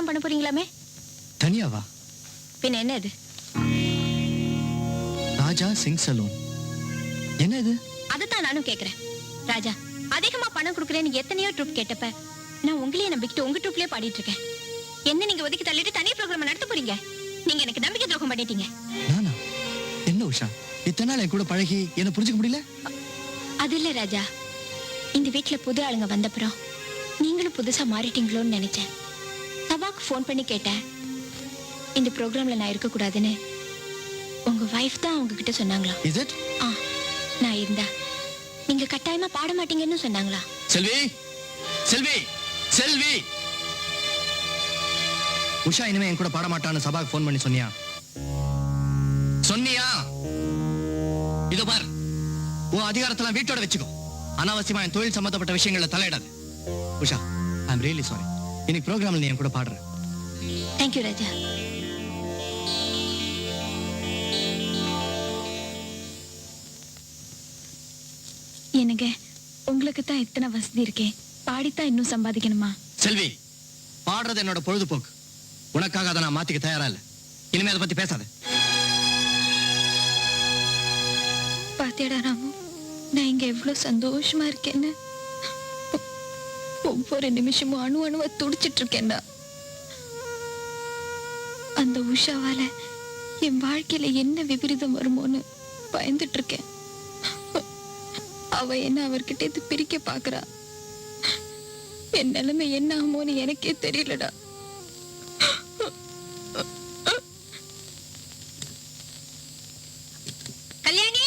பண்ண போறீங்களாமே? தனியாவா? பின்ன என்ன இது? ராஜா சிங் சலூன். என்ன இது? அதுதான் நானும் கேக்குறேன். ராஜா, அதிகமா பணம் கொடுக்குறேன்னு எத்தனையோ ட்ரூப் கேட்டப்ப நான் உங்களையே நம்பிக்கிட்டு உங்க ட்ரூப்லயே பாடிட்டு இருக்கேன். என்ன நீங்க ஒதுக்கி தள்ளிட்டு தனி ப்ரோக்ராம் நடத்த போறீங்க? நீங்க எனக்கு நம்பிக்கை துரோகம் பண்ணிட்டீங்க. நானா? என்ன உஷா, இத்தனை நாள் என் கூட பழகி என்ன புரிஞ்சுக்க முடியல? அது இல்ல ராஜா, இந்த வீட்டுல புது ஆளுங்க வந்தப்புறம் நீங்களும் புதுசா மாறிட்டீங்களோன்னு நினைச்சேன். சபாக்கு போன் பண்ணி கேட்டேன். இந்த ப்ரோக்ராம்ல நான் இருக்க கூடாதுன்னு உங்க வைஃப் தான் உங்ககிட்ட சொன்னாங்களா? Is it? நான் இருந்தா நீங்க கட்டாயமா பாட மாட்டீங்கன்னு சொன்னாங்களா? செல்வி, செல்வி, செல்வி. உஷா இனிமே என் கூட பாட மாட்டான்னு சபாக்கு போன் பண்ணி சொன்னியா? சொன்னியா? இதோ பார், உன் அதிகாரத்தெல்லாம் வீட்டோட வச்சுக்கோ. அனாவசியமா என் தொழில் சம்பந்தப்பட்ட விஷயங்களை தலையிடாது. உஷா, ஐ அம் ரியலி சாரி. இன்னைக்கு ப்ரோக்ராம்ல நீ என் கூட பாடுற. தேங்க்யூ ராஜா. எனக்கு உங்களுக்கு தான் இத்தனை வசதி இருக்கே, பாடித்தான் இன்னும் சம்பாதிக்கணுமா? செல்வி, பாடுறது என்னோட பொழுதுபோக்கு. உனக்காக அதை நான் மாத்திக்க தயாரா இல்ல. இனிமே அதை பத்தி பேசாத. பாத்தியடா ராமு, நான் இங்க எவ்வளவு சந்தோஷமா இருக்கேன்னு. ஒவ்வொரு நிமிஷமும் அணு அணுவா துடிச்சிட்டு இருக்கேன்டா. அந்த உஷாவால என் வாழ்க்கையில என்ன விபரீதம் வருமோன்னு பயந்துட்டு இருக்கேன். அவ என்ன அவர்கிட்ட இருந்து பிரிக்க பாக்குறா. என் நிலைமை என்ன ஆகுமோன்னு எனக்கே தெரியலடா. கல்யாணி,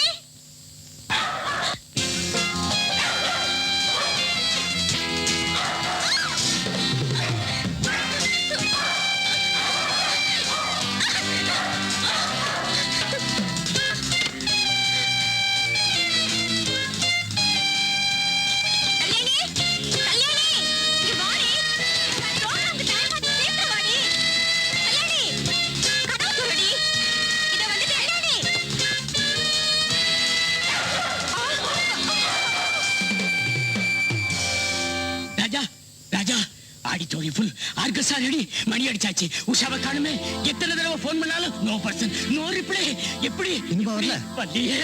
மணி அடிச்சாச்சு. உஷாவை காணுமே. எத்தனை தடவை போன் பண்ணாலும் நோ பர்சன், நோ ரிப்ளை. எப்படி இன்பா வரல? வண்டியே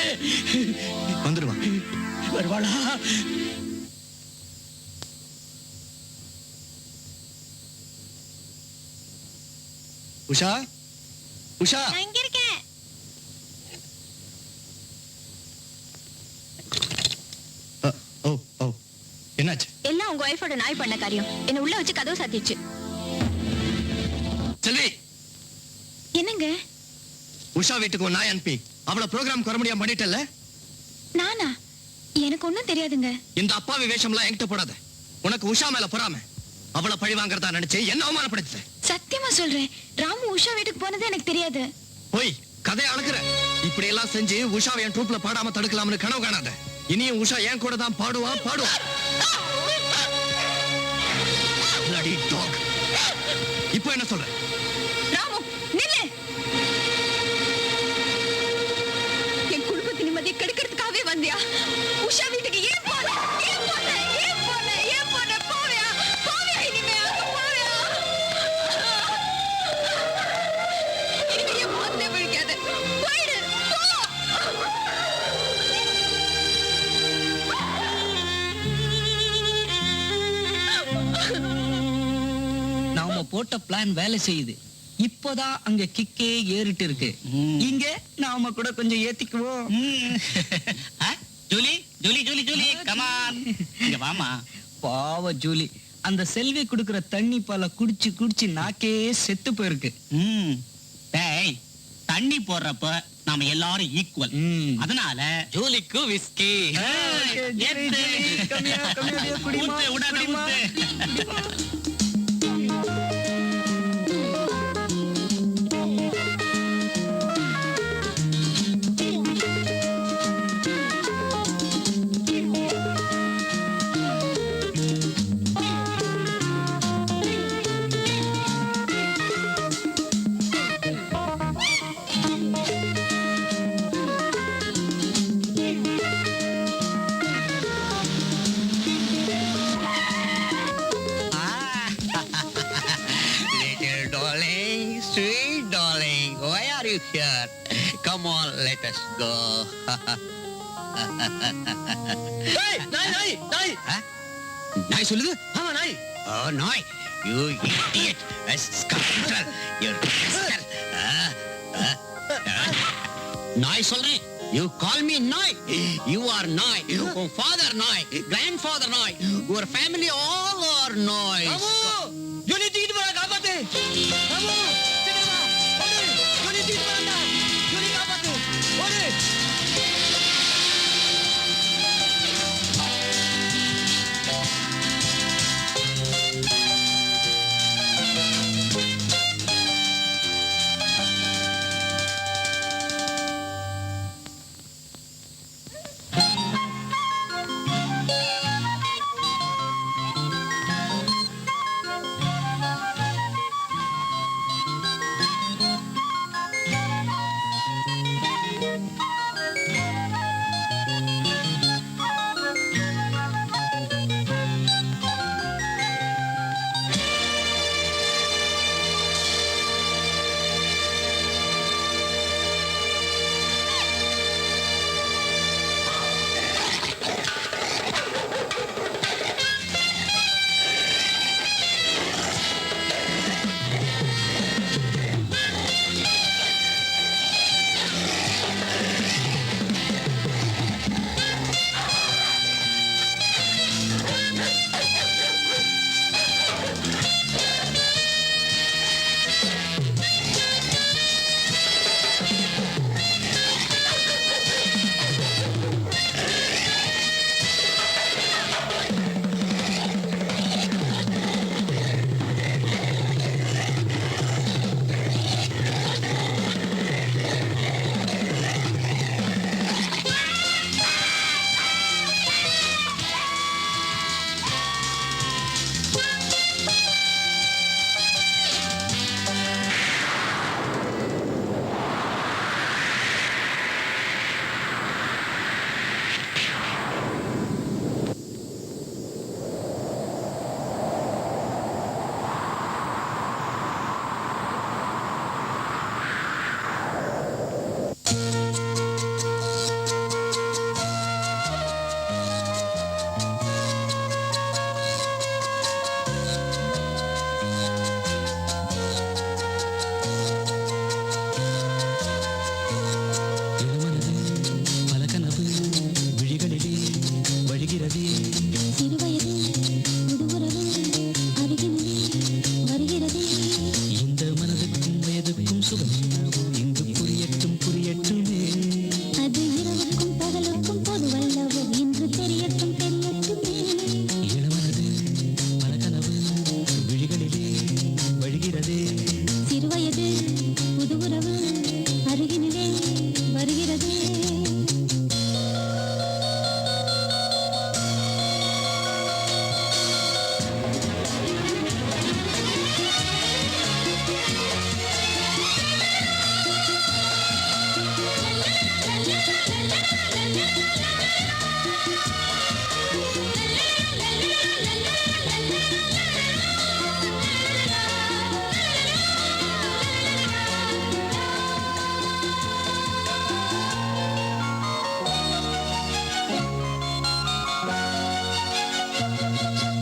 வந்துருவா. வருவாளா? உஷா, உஷா. நான் இங்க இருக்கேன். ஓ ஓ, என்னாச்சு? எல்லாம் உங்க ஒய்ஃபோட நாய் பண்ண காரியம். என்ன உள்ள வச்சு கதவு சாத்திடுச்சு. செல்வி, என்னங்க? உஷா வீட்டுக்கு ஒரு நாய் அனுப்பி அவளை ப்ரோக்ராம் வர முடியாம பண்ணிட்டல? நானா? எனக்கு ஒண்ணும் தெரியாதுங்க. இந்த அப்பாவி வேஷம்லாம் என்கிட்ட போடாத. உனக்கு உஷா மேல பொறாம. அவளை பழி வாங்குறதா நினைச்சு என்ன அவமானப்படுத்த? சத்தியமா சொல்றேன், ராமு உஷா வீட்டுக்கு போனது எனக்கு தெரியாது. போய் கதையை அழகுற. இப்படி எல்லாம் செஞ்சு உஷாவை என் ட்ரூப்ல பாடாம தடுக்கலாம்னு கனவு காணாத. இனியும் உஷா என் கூட தான் பாடுவா. Bloody dog. இப்போ என்ன சொல்ற? ராமு, நில்லு. என் குடும்பத்தின் நிம்மதியை கெடுக்கிறதுக்காகவே வந்தியா? உஷா வீட்டுக்கு ஏன் போன? ஏன் போன? ஏன் போன? ஏன் போன? போவியா? போவியா? இனிமே அங்க போவியா? இனிமே என் முகத்தை விழிக்காத. போயிடு, போ. நாம போட்ட பிளான் வேலை செய்யுது. இப்போதான் அங்க கிக்கே ஏறிட்டு இருக்கு. இங்க நாம கூட கொஞ்சம் ஏத்திக்குவோம். Julie, Julie, Julie, Julie, come on. இங்க வாமா. பாவ ஜூலி, அந்த செல்வி குடுக்குற தண்ணி பாலை குடிச்சு குடிச்சு நாக்கே செத்து போயிருக்கு. டேய், தண்ணி போடுறப்ப நாம எல்லாரும் ஈக்குவல். அதனால ஜூலிக்கு whisky. you here. Come on, let us go. Huh? நாய் சொல்லுது? ஆமா நாய். Oh, நாய். You idiot. A scoundrel. You rascal. நாய் சொல்றேன். You call me நாய். You are நாய். Your father நாய். Grandfather நாய். Your family all are நாய். ஜோலி தூக்கிட்டு போறா, காப்பாத்து. அம்மு, சீக்கிரம் வா. ஓடு. ஜோலி தூக்கிட்டு போறான்டா. ஜோலி காப்பாத்து. ஓடு.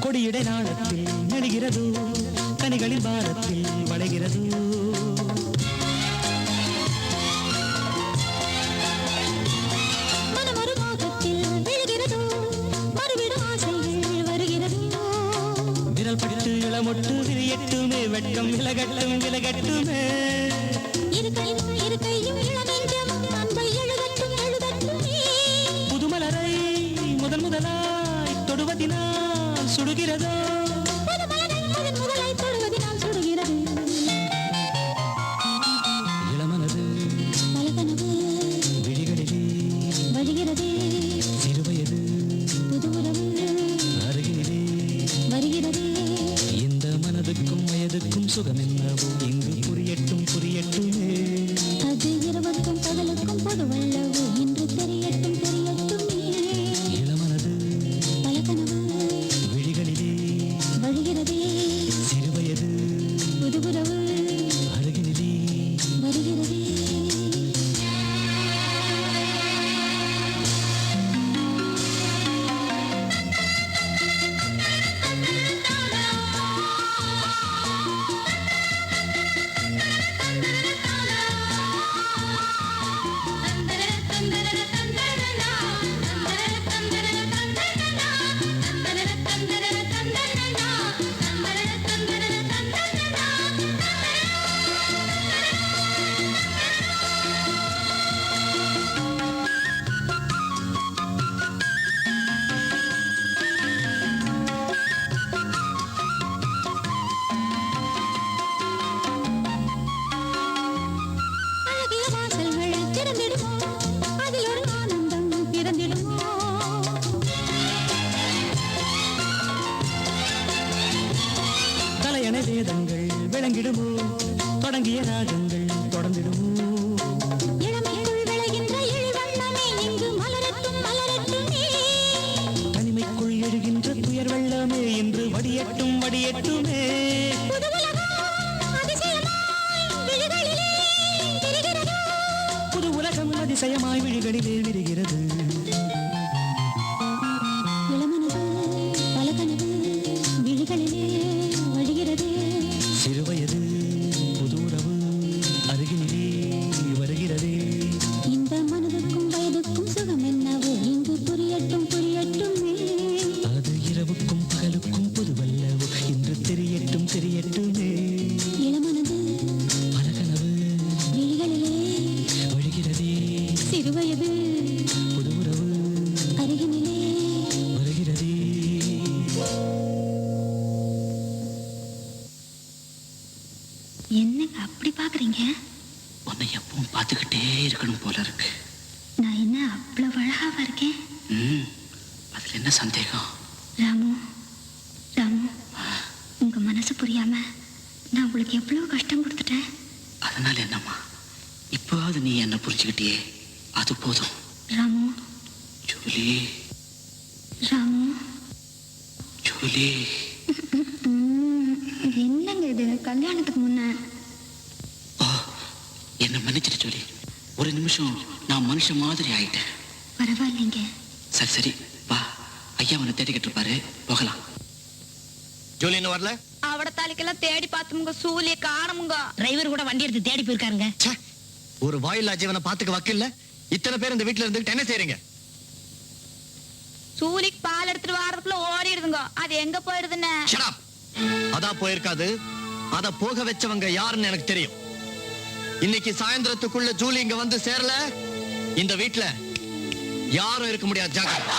கொடியிடை நாளத்தில் நெடுகிறதோ கனிகளின் பாரத்தில் வளைகிறதோ விரல் பட்டு இளமொட்டு விரியட்டுமே வெட்கம் விலகட்டும் விலகட்டுமே புதுமலரை முதன் முதலாய் தொடுவதினால் சுடுகிறதோ இளமனது விழிகளிலே சிறுவயது அருகிலே இந்த மனதுக்கும் வயதுக்கும் சுகம் என்னவோ இங்கு புரியட்டும் புரியட்டுமே அது இரவுக்கும் பகலுக்கும் பொதுவல்லவோ இன்று தெரியட்டும் தெரியட்டுமே இளமனது பலகனவு விழிகளிலே வழிகிறதே சிறுவயது புதுபுறவு அருகினிலே வருகிறதே தொடங்கிய ராகங்கள் தொடர்ந்திடுமோ இளமைக்குள் விளைகின்ற இழிவண்ணமே இங்கு மலரட்டும் மலரட்டுமே. தனிமைக்குள் எழுகின்ற துயர் வெள்ளமே என்று வடியட்டும் வடியட்டுமே. புது உலகம் அதிசயமாய் விழிகளிலே தெரிகிறதோ. புது உலகம் அதிசயமாய் விழிகளிலே விரிகிறது. இளமனது பல கனவு விழிகளிலே வழிகிறதே. சிறுவயது புது உறவு அருகினிலே வருகிறதே. இந்த மனதுக்கும் வயதுக்கும் சுகம் என்னவோ இங்கு புரியட்டும் புரியட்டுமே. அது இரவுக்கும் பகலுக்கும் புதுவல்லவோ இன்று தெரியட்டும் தெரியட்டுமே. இளமனது பல கனவு விழிகளிலே வழிகிறதே. சிறுவயது புது உறவு அருகினிலே. வருகிறதே. என்னங்க அப்படி பாக்குறீங்க? உன்னை எப்பவும் பார்த்துக்கிட்டே இருக்கணும் போல இருக்கு. நான் என்ன அவ்வளவு அழகாவா இருக்கேன்? அதுல என்ன சந்தேகம்? ராமு, ராமு, உங்க மனசு புரியாம நான் உங்களுக்கு எவ்வளவு கஷ்டம் கொடுத்துட்டேன். அதனால என்னம்மா, இப்போவாது நீ என்ன புரிஞ்சுக்கிட்டியே, அது போதும். ராமு, ஜூலி, ராமு. ஜூலி. என்னங்க இது கல்யாணத்துக்கு முன்ன? ஓ, என்ன மன்னிச்சிட்டு ஜூலி. ஒரு நிமிஷம் நான் மனுஷன் மாதிரி ஆயிட்டேன். பரவாயில்லைங்க. சரி சரி வா, ஐயா அவனை தேடிக்கிட்டு இருப்பாரு, போகலாம். ஜூலி இன்னும் வரல? அவட தாலிக்கெல்லாம் தேடி பார்த்துமுங்க, சூலிய காணமுங்க. டிரைவர் கூட வண்டி எடுத்து தேடி போயிருக்காருங்க. ச்சே, ஒரு வாயில்லா ஜீவனை பாத்துக்க வக்கில்ல. இத்தனை பேர் இந்த வீட்டுல இருந்துகிட்டு என்ன செய்றீங்க? சூலிக்கு பால் எடுத்துட்டு வாரதுக்குள்ள ஓடிடுதுங்க. அது எங்க போயிடுதுன்னு Shut up. அதான் போயிருக்காது. அத போக வச்சவங்க யாருன்னு எனக்கு தெரியும். இன்னைக்கு சாயந்தரத்துக்குள்ள ஜூலி இங்க வந்து சேரல, இந்த வீட்டுல யாரும் இருக்க முடியாது. ஜாக்கிரதை.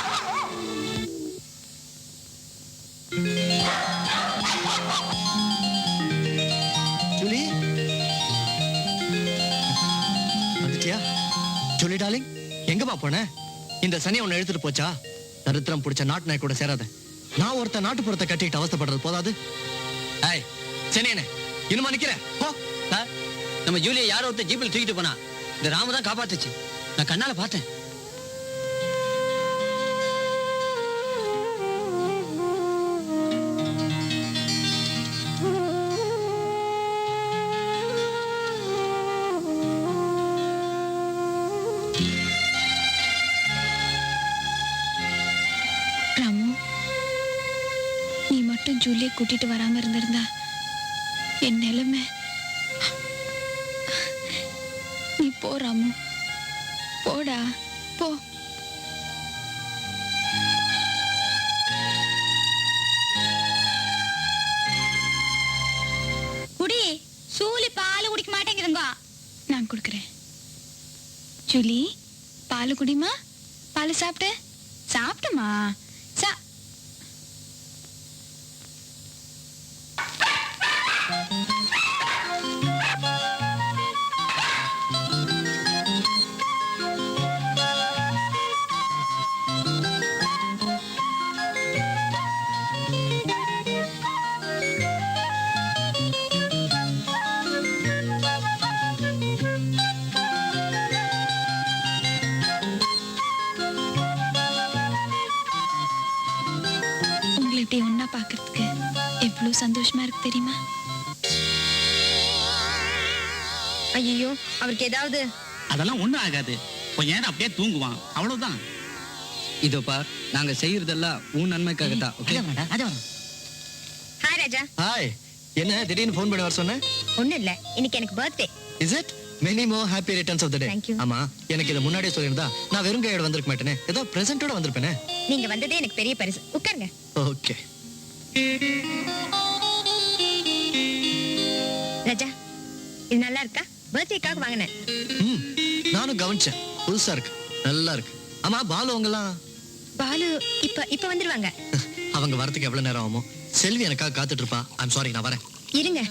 ஜூலி வந்துட்டியா? ஜூலி டார்லிங், எங்கப்பா போன? இந்த சனியை உன்னை எடுத்துட்டு போச்சா? தரித்திரம் பிடிச்ச நாட்டு நாய் கூட சேராத. நான் ஒருத்த நாட்டுப்புறத்தை கட்டிட்டு அவஸ்தைப்படுறது போதாது? ஏய் சனியனே, இன்னுமா நிக்கிற? போ. சார், நம்ம ஜூலியை யாரோ ஒருத்தர் ஜீப்பில் தூக்கிட்டு போனா. இந்த ராமு தான் காப்பாத்துச்சு. நான் கண்ணால பார்த்தேன். ராமு, நீ மட்டும் ஜூலியை கூட்டிட்டு வராம இருந்திருந்தா என் நிலைமை. நீ போ ராமு, போடா போ. குடி, சூலி பால் குடிக்க மாட்டேங்குதுங்க. நான் குடுக்கறேன். ஜூலி, பால் குடிமா. பால் சாப்பிட்டு சாப்பிட்டுமா. உங்களை இப்படி ஒன்னா பாக்குறதுக்கு எவ்வளவு சந்தோஷமா இருக்கு தெரியுமா? ஐயோ, அவருக்கு ஏதாவது? அதெல்லாம் ஒண்ணும் ஆகாது. கொஞ்ச நேரம் அப்படியே தூங்குவான், அவ்வளவுதான். இதோ பார், நாங்க செய்யறதெல்லாம் உன் நன்மைக்காகத்தான். ஓகே? ஹாய் ராஜா. ஹாய். என்ன திடீர்னு ஃபோன் பண்ணி வர சொன்ன? ஒண்ணும் இல்ல, இன்னைக்கு எனக்கு birthday. Is it? Many more happy returns of the day. Thank you. ஆமா, எனக்கு இத முன்னாடியே சொல்லிருந்தா நான் வெறும் கையோட வந்திருக்க மாட்டேனே. ஏதோ பிரசன்ட்டோட வந்திருப்பேனே. நீங்க வந்ததே எனக்கு பெரிய பரிசு. உட்காருங்க. ஓகே. ராஜா, இது நல்லா இருக்கா? பர்த்டேக்காக வாங்கினேன். நானும் கவனிச்சேன், புதுசா இருக்கு, நல்லா இருக்கு. ஆமா, பாலு அவங்கலாம்? பாலு இப்ப வந்துருவாங்க. அவங்க வரதுக்கு எவ்வளவு நேரம் ஆகுமோ? செல்வி எனக்காக காத்துட்டு இருப்பா. ஐம் சாரி, நான் வரேன். இருங்க,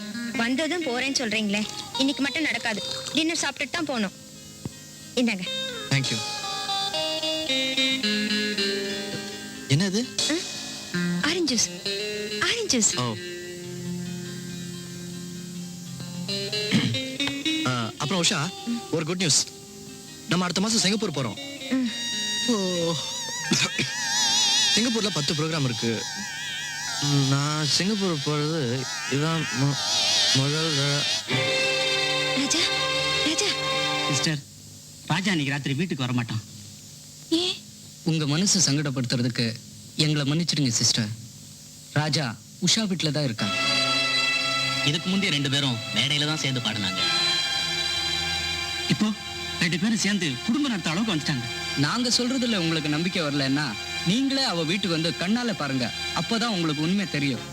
வந்ததும் போறேன்னு சொல்றீங்களே, இன்னைக்கு மட்டும் நடக்காது. டின்னர் சாப்பிட்டுட்டு தான் போகணும். இந்தாங்க. தேங்க்யூ. என்னது? Orange juice. Orange juice. ஓ, அப்புறம் உஷா ஒரு குட் நியூஸ். நம்ம அடுத்த மாசம் சிங்கப்பூர் போறோம். ஓ, சிங்கப்பூர்ல 10 ப்ரோக்ராம் இருக்கு. நான் சிங்கப்பூர் போறது இதுதான் முதல் ராஜா ராஜா சிஸ்டர், ராஜா இன்னைக்கு ராத்திரி வீட்டுக்கு வர மாட்டான். ஏன்? உங்க மனசு சங்கடப்படுத்துறதுக்கு எங்களை மன்னிச்சிடுங்க சிஸ்டர். ராஜா உஷா வீட்டில் தான் இருக்கான். இதுக்கு முந்தைய 2 பேரும் மேடையில தான் சேர்ந்து பாடினாங்க. இப்போ 2 பேரும் சேர்ந்து குடும்பம் நடத்த அளவுக்கு வந்துட்டாங்க. நாங்க சொல்றதுல உங்களுக்கு நம்பிக்கை வரலன்னா நீங்களே அவ வீட்டுக்கு வந்து கண்ணால பாருங்க. அப்பதான் உங்களுக்கு உண்மை தெரியும்.